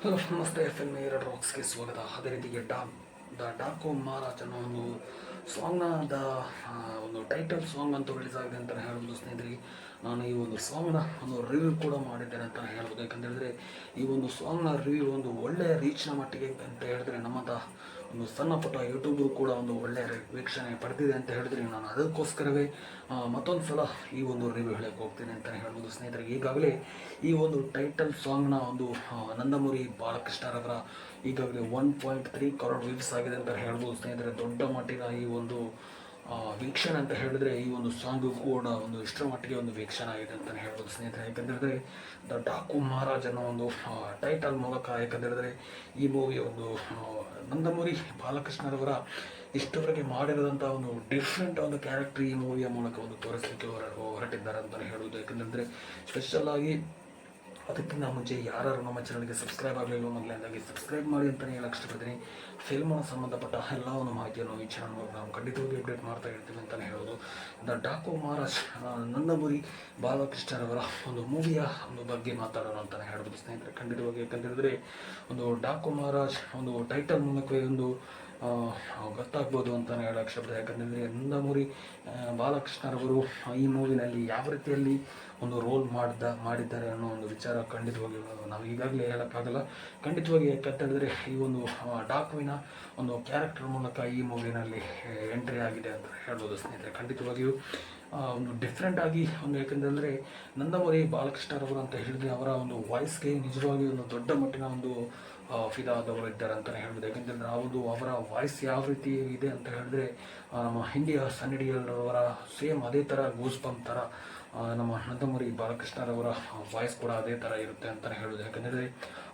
Hello ನಮಸ್ತೆ F ಎರಡು ರಾಕ್ಸ್ಗೆ ಸ್ವಾಗತ. ಅದೇ ರೀತಿಗೆ ಡಾಕು ಮಹಾರಾಜ್ ಅನ್ನೋ ಒಂದು ಸಾಂಗ್ನ ಒಂದು ಟೈಟಲ್ ಸಾಂಗ್ ಅಂತ ರಿಲೀಸ್ ಆಗಿದೆ ಅಂತ ಹೇಳ್ಬೋದು ಸ್ನೇಹಿತರಿಗೆ. ನಾನು ಈ ಒಂದು ಸಾಂಗ್ನ ಒಂದು ರಿವ್ಯೂ ಕೂಡ ಮಾಡಿದ್ದೇನೆ ಅಂತ ಹೇಳ್ಬೋದು. ಯಾಕಂತ ಹೇಳಿದ್ರೆ ಈ ಒಂದು ಸಾಂಗ್ನ ರಿವ್ಯೂ ಒಂದು ಒಳ್ಳೆಯ ರೀಚ್ನ ಮಟ್ಟಿಗೆ ಅಂತ ಹೇಳಿದ್ರೆ ನಮ್ಮಂಥ ಒಂದು ಸಣ್ಣ ಪುಟ್ಟ ಯೂಟ್ಯೂಬರು ಕೂಡ ಒಂದು ಒಳ್ಳೆಯ ವೀಕ್ಷಣೆ ಪಡೆದಿದೆ ಅಂತ ಹೇಳಿದ್ರೆ ನಾನು ಅದಕ್ಕೋಸ್ಕರವೇ ಮತ್ತೊಂದು ಸಲ ಈ ಒಂದು ರಿವ್ಯೂ ಹೇಳಕ್ಕೆ ಹೋಗ್ತೀನಿ ಅಂತಲೇ ಹೇಳ್ಬೋದು ಸ್ನೇಹಿತರಿಗೆ. ಈಗಾಗಲೇ ಈ ಒಂದು ಟೈಟಲ್ ಸಾಂಗ್ನ ಒಂದು ನಂದಮುರಿ ಬಾಲಕೃಷ್ಣರವರ ಈಗಾಗಲೇ 1.3 ಕರೋಡ್ ವ್ಯೂಸ್ ಆಗಿದೆ ಅಂತ ಹೇಳ್ಬೋದು ಸ್ನೇಹಿತರೆ. ದೊಡ್ಡ ಮಟ್ಟಿನ ಈ ಒಂದು ವೀಕ್ಷಣೆ ಅಂತ ಹೇಳಿದ್ರೆ ಈ ಒಂದು ಸಾಂಗು ಕೂಡ ಒಂದು ಇಷ್ಟರ ಮಟ್ಟಿಗೆ ಒಂದು ವೀಕ್ಷಣೆ ಆಗಿದೆ ಅಂತಲೇ ಹೇಳ್ಬೋದು ಸ್ನೇಹಿತರೆ. ಯಾಕಂತೇಳಿದ್ರೆ ದ ಡಾಕು ಮಹಾರಾಜ್ ಅನ್ನೋ ಒಂದು ಟೈಟಲ್ ಮೂಲಕ, ಯಾಕಂತೇಳಿದ್ರೆ ಈ ಮೂವಿ ಒಂದು ನಂದಮುರಿ ಬಾಲಕೃಷ್ಣರವರ ಇಷ್ಟವರೆಗೆ ಮಾಡಿರೋದಂಥ ಒಂದು ಡಿಫ್ರೆಂಟ್ ಒಂದು ಕ್ಯಾರೆಕ್ಟರ್ ಈ ಮೂವಿಯ ಮೂಲಕ ಒಂದು ತೋರಿಸಲಿಕ್ಕೆ ಹೊರಟಿದ್ದಾರೆ ಅಂತಲೇ ಹೇಳುವುದು. ಯಾಕಂತಂದರೆ ಸ್ಪೆಷಲ್ ಆಗಿ ಅದಕ್ಕಿಂತ ಮುಂಚೆ ಯಾರು ನಮ್ಮ ಚಾನಲ್ಗೆ ಸಬ್ಸ್ಕ್ರೈಬ್ ಆಗಲಿಲ್ಲ ಮೊದಲನೇದಾಗಿ ಸಬ್ಸ್ಕ್ರೈಬ್ ಮಾಡಿ ಅಂತಲೇ ಹೇಳಕ್ಕೆ ಇಷ್ಟಪಡ್ತೀನಿ. ಫಿಲ್ಮ್ನ ಸಂಬಂಧಪಟ್ಟ ಎಲ್ಲ ಒಂದು ಮಾಹಿತಿಯನ್ನು ಈ ಚಾನಲ್ ನಾವು ಖಂಡಿತವಾಗಿ ಅಪ್ಡೇಟ್ ಮಾಡ್ತಾ ಇರ್ತೀವಿ ಅಂತಲೇ ಹೇಳೋದು. ದ ಡಾಕು ಮಹಾರಾಜ್ ನಂದಮುರಿ ಬಾಲಕೃಷ್ಣರವರ ಒಂದು ಮೂವಿಯ ಒಂದು ಬಗ್ಗೆ ಮಾತಾಡೋಣ ಅಂತಲೇ ಹೇಳ್ಬೋದು ಸ್ನೇಹಿತರೆ ಖಂಡಿತವಾಗಿ. ಯಾಕಂತೇಳಿದ್ರೆ ಒಂದು ಡಾಕು ಮಹಾರಾಜ್ ಒಂದು ಟೈಟಲ್ ಮೂಲಕವೇ ಒಂದು ಗೊತ್ತಾಗ್ಬೋದು ಅಂತಲೇ ಹೇಳಕ್ಕೆ ಇಷ್ಟಪಡ್ತಾರೆ. ಯಾಕಂತಂದರೆ ನಂದಮುರಿ ಬಾಲಕೃಷ್ಣರವರು ಈ ಮೂವಿನಲ್ಲಿ ಯಾವ ರೀತಿಯಲ್ಲಿ ಒಂದು ರೋಲ್ ಮಾಡಿದ್ದಾರೆ ಅನ್ನೋ ಒಂದು ವಿಚಾರ ಖಂಡಿತವಾಗಿ ನಾವು ಈಗಾಗಲೇ ಹೇಳೋಕ್ಕಾಗಲ್ಲ ಖಂಡಿತವಾಗಿ. ಯಾಕಂತೇಳಿದ್ರೆ ಈ ಒಂದು ಡಾಕುವಿನ ಒಂದು ಕ್ಯಾರೆಕ್ಟರ್ ಮೂಲಕ ಈ ಮೂವಿನಲ್ಲಿ ಎಂಟ್ರಿ ಆಗಿದೆ ಅಂತ ಹೇಳ್ಬೋದು ಸ್ನೇಹಿತರೆ ಖಂಡಿತವಾಗಿಯೂ. ಒಂದು ಡಿಫ್ರೆಂಟ್ ಆಗಿ ಒಂದು ಯಾಕಂತಂದರೆ ನಂದಮುರಿ ಬಾಲಕೃಷ್ಣರವರು ಅಂತ ಹೇಳಿದ್ರೆ ಅವರ ಒಂದು ವಾಯ್ಸ್ಗೆ ನಿಜವಾಗಿ ಒಂದು ದೊಡ್ಡ ಮಟ್ಟಿನ ಒಂದು ಫಿದಾ ಆದವರು ಇದ್ದಾರೆ ಅಂತಲೇ ಹೇಳ್ಬೋದು. ಯಾಕೆಂತಂದರೆ ಅವರ ವಾಯ್ಸ್ ಯಾವ ರೀತಿ ಇದೆ ಅಂತ ಹೇಳಿದ್ರೆ ನಮ್ಮ ಹಿಂದಿಯ ಸನ್ನಿಡಿಯವರ ಸೇಮ್ ಅದೇ ಥರ ಗೂಸ್ ಬಂಪ್ ಥರ ನಮ್ಮ ನಂದಮುರಿ ಬಾಲಕೃಷ್ಣರವರ ವಾಯ್ಸ್ ಕೂಡ ಅದೇ ಥರ ಇರುತ್ತೆ ಅಂತಲೇ ಹೇಳೋದು. ಯಾಕಂದರೆ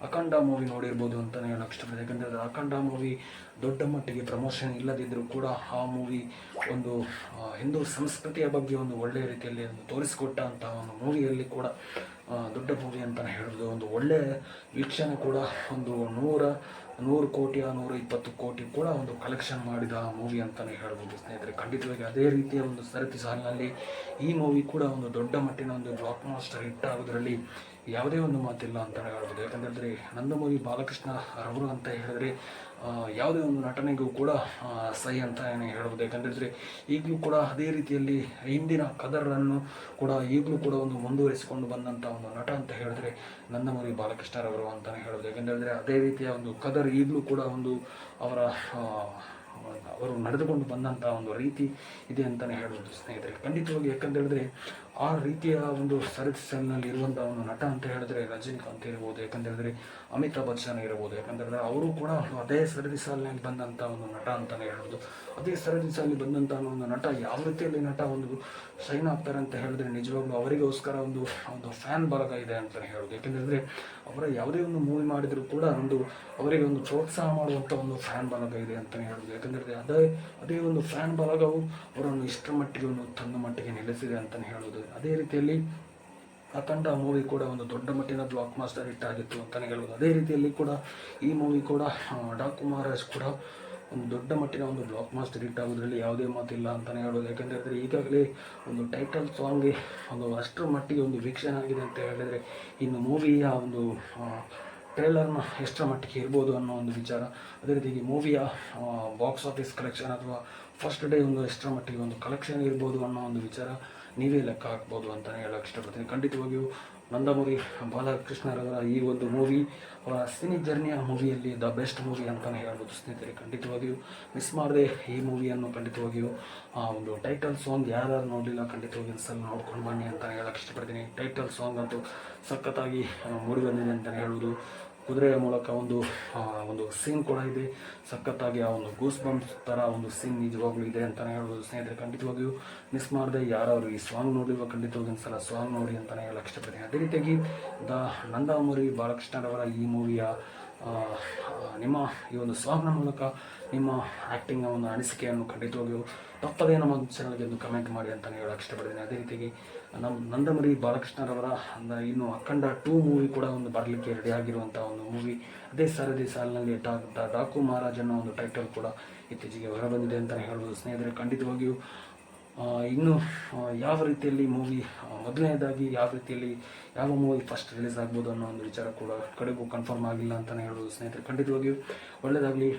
ಅಖಂಡ ಮೂವಿ ನೋಡಿರ್ಬೋದು ಅಂತಲೇ ಹೇಳೋಕ್ಕೆ ಇಷ್ಟಪಡ್ತೀನಿ. ಯಾಕಂದರೆ ಅಖಂಡ ಮೂವಿ ದೊಡ್ಡ ಮಟ್ಟಿಗೆ ಪ್ರಮೋಷನ್ ಇಲ್ಲದಿದ್ದರೂ ಕೂಡ ಆ ಮೂವಿ ಒಂದು ಹಿಂದೂ ಸಂಸ್ಕೃತಿಯ ಬಗ್ಗೆ ಒಂದು ಒಳ್ಳೆಯ ರೀತಿಯಲ್ಲಿ ಒಂದು ತೋರಿಸಿಕೊಟ್ಟ ಅಂತ ಒಂದು ಮೂವಿಯಲ್ಲಿ ಕೂಡ ದೊಡ್ಡ ಮೂವಿ ಅಂತಲೇ ಹೇಳೋದು. ಒಂದು ಒಳ್ಳೆಯ ವೀಕ್ಷಣೆ ಕೂಡ ಒಂದು 100 ಕೋಟಿ 120 ಕೋಟಿ ಕೂಡ ಒಂದು ಕಲೆಕ್ಷನ್ ಮಾಡಿದ ಮೂವಿ ಅಂತಲೇ ಹೇಳ್ಬೋದು ಸ್ನೇಹಿತರೆ ಖಂಡಿತವಾಗಿ. ಅದೇ ರೀತಿಯ ಒಂದು ಸರತಿ ಸಾಲಿನಲ್ಲಿ ಈ ಮೂವಿ ಕೂಡ ಒಂದು ದೊಡ್ಡ ಮಟ್ಟಿನ ಒಂದು ಬ್ಲಾಕ್ ಮಾಸ್ಟರ್ ಹಿಟ್ ಆಗೋದ್ರಲ್ಲಿ ಯಾವುದೇ ಒಂದು ಮಾತಿಲ್ಲ ಅಂತಲೇ ಹೇಳ್ಬೋದು. ಯಾಕಂತೇಳಿದ್ರೆ ನಂದಮುರಿ ಬಾಲಕೃಷ್ಣ ರವರು ಅಂತ ಹೇಳಿದ್ರೆ ಯಾವುದೇ ಒಂದು ನಟನೆಗೂ ಕೂಡ ಸೈ ಅಂತ ಹೇಳ್ಬೋದು. ಯಾಕಂತೇಳಿದ್ರೆ ಈಗಲೂ ಕೂಡ ಅದೇ ರೀತಿಯಲ್ಲಿ ಹಿಂದಿನ ಕದರನ್ನು ಕೂಡ ಈಗಲೂ ಕೂಡ ಒಂದು ಮುಂದುವರಿಸಿಕೊಂಡು ಬಂದಂಥ ಒಂದು ನಟ ಅಂತ ಹೇಳಿದ್ರೆ ನಂದಮುರಿ ಬಾಲಕೃಷ್ಣರವರು ಅಂತಲೇ ಹೇಳ್ಬೋದು. ಯಾಕಂತೇಳಿದ್ರೆ ಅದೇ ರೀತಿಯ ಒಂದು ಕದರ್ ಈಗಲೂ ಕೂಡ ಒಂದು ಅವರು ನಡೆದುಕೊಂಡು ಬಂದಂಥ ಒಂದು ರೀತಿ ಇದೆ ಅಂತಲೇ ಹೇಳ್ಬೋದು ಸ್ನೇಹಿತರೆ ಖಂಡಿತವಾಗಿ. ಯಾಕಂತೇಳಿದ್ರೆ ಆ ರೀತಿಯ ಒಂದು ಸರತಿ ಸಾಲಿನಲ್ಲಿ ಇರುವಂಥ ಒಂದು ನಟ ಅಂತ ಹೇಳಿದ್ರೆ ರಜನಿಕಾಂತ್ ಇರ್ಬೋದು, ಯಾಕಂತೇಳಿದ್ರೆ ಅಮಿತಾಬ್ ಬಚ್ಚನ್ ಇರ್ಬೋದು. ಯಾಕಂತೇಳಿದ್ರೆ ಅವರು ಕೂಡ ಅದೇ ಸರದಿ ಸಾಲಿನಲ್ಲಿ ಬಂದಂಥ ಒಂದು ನಟ ಅಂತಲೇ ಹೇಳ್ಬೋದು. ಅದೇ ಸರದಿ ಸಾಲಿನಲ್ಲಿ ಬಂದಂಥ ಒಂದು ನಟ ಯಾವ ರೀತಿಯಲ್ಲಿ ನಟ ಒಂದು ಶೈನ್ ಆಗ್ತಾರೆ ಅಂತ ಹೇಳಿದ್ರೆ ನಿಜವಾಗ್ಲೂ ಅವರಿಗೋಸ್ಕರ ಒಂದು ಫ್ಯಾನ್ ಬಳಗ ಇದೆ ಅಂತಲೇ ಹೇಳೋದು. ಯಾಕೆಂದರೆ ಅವರ ಯಾವುದೇ ಒಂದು ಮೂವಿ ಮಾಡಿದರೂ ಕೂಡ ಅವರಿಗೆ ಒಂದು ಪ್ರೋತ್ಸಾಹ ಮಾಡುವಂಥ ಒಂದು ಫ್ಯಾನ್ ಬಳಗ ಇದೆ ಅಂತಲೇ ಹೇಳೋದು. ಯಾಕಂದರೆ ಅದೇ ಒಂದು ಫ್ಯಾನ್ ಬಳಗವು ಅವರನ್ನು ಇಷ್ಟರ ಮಟ್ಟಿಗೆ ಒಂದು ತನ್ನ ಮಟ್ಟಿಗೆ ನಿಲ್ಲಿಸಿದೆ ಅಂತಲೇ ಹೇಳೋದು. ಅದೇ ರೀತಿಯಲ್ಲಿ ಅಖಂಡ ಮೂವಿ ಕೂಡ ಒಂದು ದೊಡ್ಡ ಮಟ್ಟಿನ ಬ್ಲಾಕ್ ಮಾಸ್ಟರ್ ಹಿಟ್ ಆಗಿತ್ತು ಅಂತಲೇ ಹೇಳ್ಬೋದು. ಅದೇ ರೀತಿಯಲ್ಲಿ ಕೂಡ ಈ ಮೂವಿ ಕೂಡ ಡಾಕು ಮಹಾರಾಜ್ ಕೂಡ ಒಂದು ದೊಡ್ಡ ಮಟ್ಟಿನ ಒಂದು ಬ್ಲಾಕ್ ಮಾಸ್ಟರ್ ಹಿಟ್ ಆಗೋದ್ರಲ್ಲಿ ಯಾವುದೇ ಮಾತಿಲ್ಲ ಅಂತಲೇ ಹೇಳೋದು. ಯಾಕೆಂದರೆ ಈಗಾಗಲೇ ಒಂದು ಟೈಟಲ್ ಸಾಂಗ್ಗೆ ಒಂದು ಅಷ್ಟರ ಮಟ್ಟಿಗೆ ಒಂದು ವೀಕ್ಷಣೆ ಆಗಿದೆ ಅಂತ ಹೇಳಿದರೆ ಇನ್ನು ಮೂವಿಯ ಒಂದು ಟ್ರೇಲರ್ನ ಎಷ್ಟರ ಮಟ್ಟಿಗೆ ಇರ್ಬೋದು ಅನ್ನೋ ಒಂದು ವಿಚಾರ, ಅದೇ ರೀತಿ ಮೂವಿಯ ಬಾಕ್ಸ್ ಆಫೀಸ್ ಕಲೆಕ್ಷನ್ ಅಥವಾ ಫಸ್ಟ್ ಡೇ ಒಂದು ಎಷ್ಟರ ಮಟ್ಟಿಗೆ ಒಂದು ಕಲೆಕ್ಷನ್ ಇರ್ಬೋದು ಅನ್ನೋ ಒಂದು ವಿಚಾರ ನೀವೇ ಲೆಕ್ಕ ಹಾಕ್ಬೋದು ಅಂತಲೇ ಹೇಳೋಕ್ಕೆ ಇಷ್ಟಪಡ್ತೀನಿ. ಖಂಡಿತವಾಗಿಯೂ ನಂದಮುರಿ ಬಾಲಕೃಷ್ಣರವರ ಈ ಒಂದು ಮೂವಿ ಅವರ ಸಿನಿ ಜರ್ನಿಯ ಮೂವಿಯಲ್ಲಿ ದ ಬೆಸ್ಟ್ ಮೂವಿ ಅಂತಲೇ ಹೇಳ್ಬೋದು ಸ್ನೇಹಿತರೆ. ಖಂಡಿತವಾಗಿಯೂ ಮಿಸ್ ಮಾಡದೆ ಈ ಮೂವಿಯನ್ನು ಖಂಡಿತವಾಗಿಯೂ ಒಂದು ಟೈಟಲ್ ಸಾಂಗ್ ಯಾರು ನೋಡಲಿಲ್ಲ ಖಂಡಿತವಾಗಿ ಸಲ ನೋಡ್ಕೊಂಡು ಬನ್ನಿ ಅಂತಲೇ ಹೇಳೋಕ್ಕೆ ಇಷ್ಟಪಡ್ತೀನಿ. ಟೈಟಲ್ ಸಾಂಗ್ ಅಂತೂ ಸಖತ್ತಾಗಿ ಮೂಡಿ ಬಂದಿದೆ ಅಂತಲೇ ಹೇಳ್ಬೋದು. ಕುದುರೆಯ ಮೂಲಕ ಒಂದು ಸೀನ್ ಕೂಡ ಇದೆ ಸಖತ್ತಾಗಿ. ಆ ಒಂದು ಗೂಸ್ ಬಂಪ್ಸ್ ಥರ ಒಂದು ಸೀನ್ ನಿಜವಾಗ್ಲೂ ಇದೆ ಅಂತಲೇ ಹೇಳ್ಬೋದು ಸ್ನೇಹಿತರೆ. ಖಂಡಿತವಾಗಿಯೂ ಮಿಸ್ ಮಾಡದೆ ಯಾರು ಈ ಸಾಂಗ್ ನೋಡಿರುವ ಖಂಡಿತವಾಗಿ ಒಂದು ಸಲ ಸಾಂಗ್ ನೋಡಿ ಅಂತಲೇ ಹೇಳಕ್ಕೆ ಇಷ್ಟಪಡ್ತೀನಿ. ಅದೇ ರೀತಿಯಾಗಿ ನಂದಮುರಿ ಬಾಲಕೃಷ್ಣರವರ ಈ ಮೂವಿಯ ನಿಮ್ಮ ಈ ಒಂದು ಸಾಂಗ್ನ ಮೂಲಕ ನಿಮ್ಮ ಆ್ಯಕ್ಟಿಂಗ್ನ ಒಂದು ಅನಿಸಿಕೆಯನ್ನು ಖಂಡಿತವಾಗಿಯೂ ತಪ್ಪದೇ ನಮ್ಮ ಚಾನಲ್ಗೆ ಒಂದು ಕಮೆಂಟ್ ಮಾಡಿ ಅಂತಲೇ ಹೇಳಕ್ಕೆ ಇಷ್ಟಪಡ್ತೀನಿ. ಅದೇ ರೀತಿಯಾಗಿ ನಂದಮುರಿ ಬಾಲಕೃಷ್ಣರವರ ಇನ್ನು ಅಖಂಡ 2 ಮೂವಿ ಕೂಡ ಒಂದು ಬರಲಿಕ್ಕೆ ರೆಡಿ ಆಗಿರುವಂಥ ಒಂದು ಮೂವಿ. ಅದೇ ಸರದಿ ಸಾಲಿನಲ್ಲಿ ಡಾಕು ಮಹಾರಾಜ್ ಅನ್ನೋ ಒಂದು ಟೈಟಲ್ ಕೂಡ ಇತ್ತೀಚೆಗೆ ಹೊರಬಂದಿದೆ ಅಂತಲೇ ಹೇಳ್ಬೋದು ಸ್ನೇಹಿತರೆ. ಖಂಡಿತವಾಗಿಯೂ ಇನ್ನು ಯಾವ ರೀತಿಯಲ್ಲಿ ಮೂವಿ ಮೊದಲನೇದಾಗಿ ಯಾವ ರೀತಿಯಲ್ಲಿ ಯಾವ ಮೂವಿ ಫಸ್ಟ್ ರಿಲೀಸ್ ಆಗ್ಬೋದು ಅನ್ನೋ ಒಂದು ವಿಚಾರ ಕೂಡ ಕಡೆಗೂ ಕನ್ಫರ್ಮ್ ಆಗಿಲ್ಲ ಅಂತಲೇ ಹೇಳ್ಬೋದು ಸ್ನೇಹಿತರೆ. ಖಂಡಿತವಾಗಿಯೂ ಒಳ್ಳೆಯದಾಗಲಿ.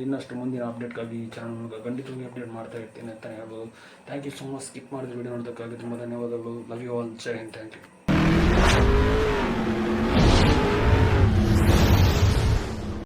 ಇನ್ನಷ್ಟು ಮುಂದಿನ ಅಪ್ಡೇಟ್ಗಾಗಿ ಈ ಚಾನಲ್ ಖಂಡಿತವಾಗಿ ಅಪ್ಡೇಟ್ ಮಾಡ್ತಾ ಇರ್ತೀನಿ ಅಂತಲೇ ಹೇಳ್ಬೋದು. Thank you so much. Skip ಮಾಡಿದ ವಿಡಿಯೋ ನೋಡೋದಕ್ಕಾಗಿ ತುಂಬ ಧನ್ಯವಾದಗಳು. Love you all. ಜೈ ಹಿಂದ್. Thank you.